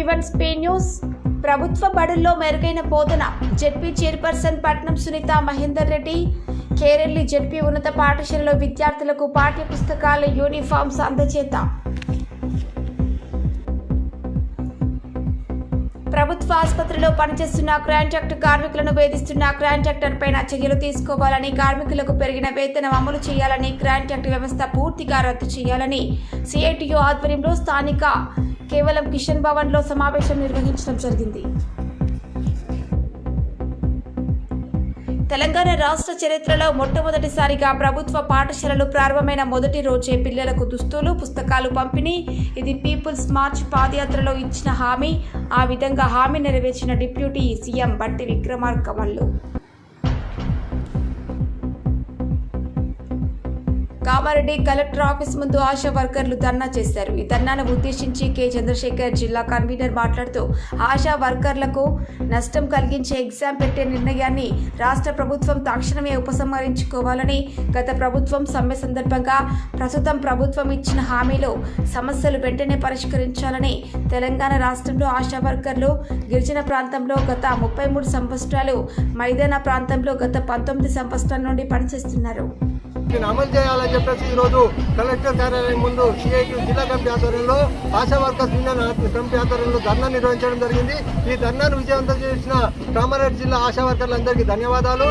AV1 స్పే news. ప్రభుత్వ బడుల్లో మెరుగైన బోధన. జెడ్పీ చైర్పర్సన్ పట్నం సునీత మహేందర్ రెడ్డి. కేరెల్లి జెడ్పీ ఉన్నత పాఠశాలలో విద్యార్థులకు పాఠ్య పుస్తకాలు, యూనిఫామ్స్ అందజేత. ప్రభుత్వ ఆసుపత్రిలో పనిచేస్తున్న కాంట్రాక్టు కార్మికులను వేధిస్తున్న కాంట్రాక్టర్ పైన చర్యలు తీసుకోవాలని, కార్మికులకు పెరిగిన వేతనం అమలు చేయాలని, కాంట్రాక్టు వ్యవస్థ పూర్తిగా రద్దు చేయాలని సిఐటియు ఆధ్వర్యంలో స్థానిక కేవలం కిషన్ భవన్లో సమావేశం నిర్వహించడం జరిగింది. తెలంగాణ రాష్ట్ర చరిత్రలో మొట్టమొదటిసారిగా ప్రభుత్వ పాఠశాలలు ప్రారంభమైన మొదటి రోజే పిల్లలకు దుస్తులు, పుస్తకాలు పంపిణీ. ఇది పీపుల్స్ మార్చ్ పాదయాత్రలో ఇచ్చిన హామీ. ఆ విధంగా హామీ నెరవేర్చిన డిప్యూటీ సీఎం బట్టి విక్రమార్కమల్లు. కామారెడ్డి కలెక్టర్ ఆఫీస్ ముందు ఆశా వర్కర్లు ధర్నా చేశారు. ఈ ధర్నాను ఉద్దేశించి కె చంద్రశేఖర్ జిల్లా కన్వీనర్ మాట్లాడుతూ ఆశా వర్కర్లకు నష్టం కలిగించే ఎగ్జామ్ పెట్టే నిర్ణయాన్ని రాష్ట్ర ప్రభుత్వం తక్షణమే ఉపసంహరించుకోవాలని, గత ప్రభుత్వం సమ్మె సందర్భంగా ప్రస్తుతం ప్రభుత్వం ఇచ్చిన హామీలో సమస్యలు వెంటనే పరిష్కరించాలని, తెలంగాణ రాష్ట్రంలో ఆశా వర్కర్లు గిరిజన ప్రాంతంలో గత 33 సంవత్సరాలు, మైదాన ప్రాంతంలో గత 19 సంవత్సరాల నుండి పనిచేస్తున్నారు. అమలు చేయాలని చెప్పేసి ఈరోజు కలెక్టర్ కార్యాలయం ముందు సిఐటి జిల్లా కమిటీ ఆధ్వర్యంలో ఆశా వర్కర్స్ యూనియన్ కమిటీ ఆధ్వర్యంలో ధర్నా నిర్వహించడం జరిగింది. ఈ ధర్నాను విజయవంతం చేసిన కామారెడ్డి జిల్లా ఆశా వర్కర్లందరికీ ధన్యవాదాలు.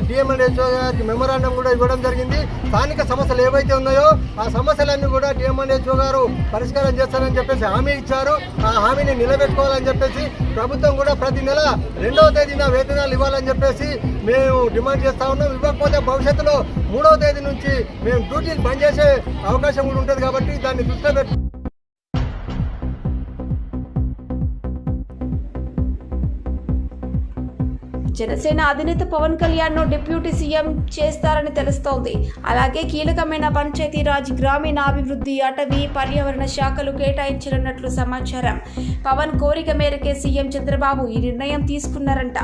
డిఎంఎన్హెచ్ఓ గారికి మెమోరాండం కూడా ఇవ్వడం జరిగింది. స్థానిక సమస్యలు ఏవైతే ఉన్నాయో ఆ సమస్యలన్నీ కూడా డిఎంఎన్హెచ్ఓ గారు పరిష్కారం చేస్తారని చెప్పేసి హామీ ఇచ్చారు. ఆ హామీని నిలబెట్టుకోవాలని చెప్పేసి ప్రభుత్వం కూడా ప్రతి నెల 2వ తేదీన వేతనాలు ఇవ్వాలని చెప్పేసి మేము డిమాండ్ చేస్తా ఉన్నాం. ఇవ్వకపోతే భవిష్యత్తులో 3వ తేదీ నుంచి మేము డ్యూటీలు బంద్ చేసే అవకాశం కూడా ఉంటుంది కాబట్టి దాన్ని దృష్టిలో పెట్టి జనసేన అధినేత పవన్ కళ్యాణ్ ను డిప్యూటీ సీఎం చేస్తారని తెలుస్తోంది. అలాగే కీలకమైన పంచాయతీరాజ్, గ్రామీణాభివృద్ధి, అటవీ, పర్యావరణ శాఖలు కేటాయించనున్నట్లు సమాచారం. పవన్ కోరిక మేరకే సీఎం చంద్రబాబు ఈ నిర్ణయం తీసుకున్నారంట.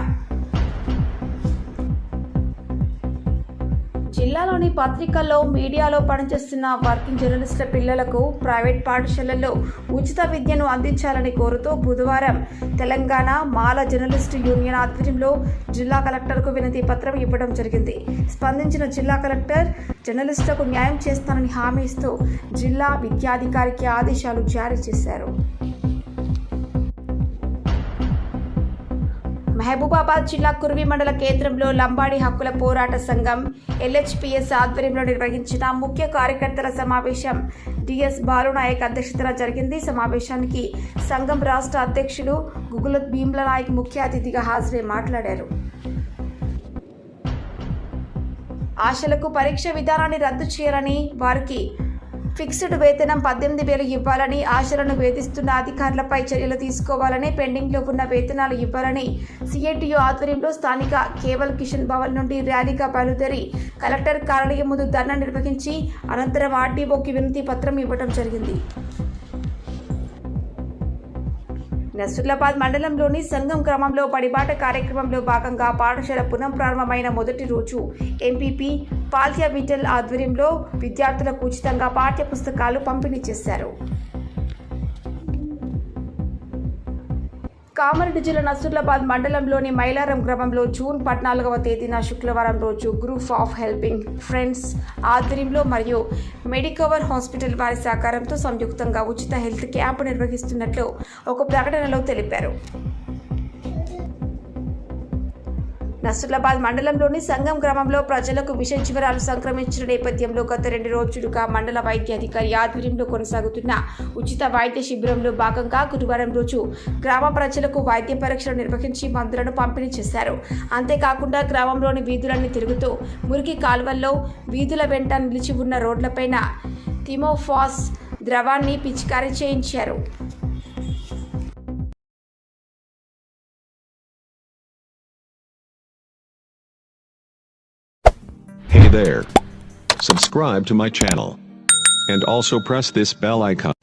జిల్లాలోని పత్రికల్లో, మీడియాలో పనిచేస్తున్న వర్కింగ్ జర్నలిస్టుల పిల్లలకు ప్రైవేట్ పాఠశాలల్లో ఉచిత విద్యను అందించాలని కోరుతూ బుధవారం తెలంగాణ మాల జర్నలిస్టు యూనియన్ ఆధ్వర్యంలో జిల్లా కలెక్టర్కు వినతి పత్రం ఇవ్వడం జరిగింది. స్పందించిన జిల్లా కలెక్టర్ జర్నలిస్టులకు న్యాయం చేస్తానని హామీ ఇస్తూ జిల్లా విద్యాధికారికి ఆదేశాలు జారీ చేశారు. మహబూబాబాద్ జిల్లా కుర్వి మండల కేంద్రంలో లంబాడి హక్కుల పోరాట సంఘం LHPS ఆధ్వర్యంలో నిర్వహించిన ముఖ్య కార్యకర్తల సమావేశం డిఎస్ బాలునాయక్ అధ్యక్షతన జరిగింది. సమావేశానికి సంఘం రాష్ట్ర అధ్యక్షులు గుగుల భీమ్ల నాయక్ ముఖ్య అతిథిగా హాజరై మాట్లాడారు. ఆశలకు పరీక్ష విధానాన్ని రద్దు చేయాలని, వారికి ఫిక్స్డ్ వేతనం 18,000 ఇవ్వాలని, ఆశలను వేధిస్తున్న అధికారులపై చర్యలు తీసుకోవాలని, పెండింగ్లో ఉన్న వేతనాలు ఇవ్వాలని సిఐటియు ఆధ్వర్యంలో స్థానిక కేవల్ కిషన్ భవన్ నుండి ర్యాలీగా బయలుదేరి కలెక్టర్ కార్యాలయం ముందు ధర్నా నిర్వహించి అనంతరం ఆర్టీఓకి వినతి పత్రం ఇవ్వడం జరిగింది. నసరులాబాద్ మండలంలోని సంగం గ్రామంలో బడిబాట కార్యక్రమంలో భాగంగా పాఠశాల పునఃప్రారంభమైన మొదటి రోజు ఎంపీపీ పాల్యా విఠల్ ఆధ్వర్యంలో విద్యార్థులకు ఉచితంగా పాఠ్య పుస్తకాలు పంపిణీ చేశారు. కామారెడ్డి జిల్లా నసరులాబాద్ మండలంలోని మైలారం గ్రామంలో జూన్ 14వ తేదీన శుక్రవారం రోజు గ్రూప్ ఆఫ్ హెల్పింగ్ ఫ్రెండ్స్ ఆధ్వర్యంలో మరియు మెడికవర్ హాస్పిటల్ వారి సహకారంతో సంయుక్తంగా ఉచిత హెల్త్ క్యాంపు నిర్వహిస్తున్నట్లు ఒక ప్రకటనలో తెలిపారు. నసరులాబాద్ మండలంలోని సంగం గ్రామంలో ప్రజలకు విష జ్వరాలు సంక్రమించిన నేపథ్యంలో గత 2 రోజులుగా మండల వైద్య అధికారి ఆధ్వర్యంలో కొనసాగుతున్న ఉచిత వైద్య శిబిరంలో భాగంగా గురువారం రోజు గ్రామ ప్రజలకు వైద్య పరీక్షలు నిర్వహించి మందులను పంపిణీ చేశారు. అంతేకాకుండా గ్రామంలోని వీధులన్నీ తిరుగుతూ మురికి కాల్వల్లో, వీధుల వెంట నిలిచి ఉన్న రోడ్లపైన థిమోఫాస్ ద్రవాన్ని పిచికారీ చేయించారు. Hey there. Subscribe to my channel. And also press this bell icon.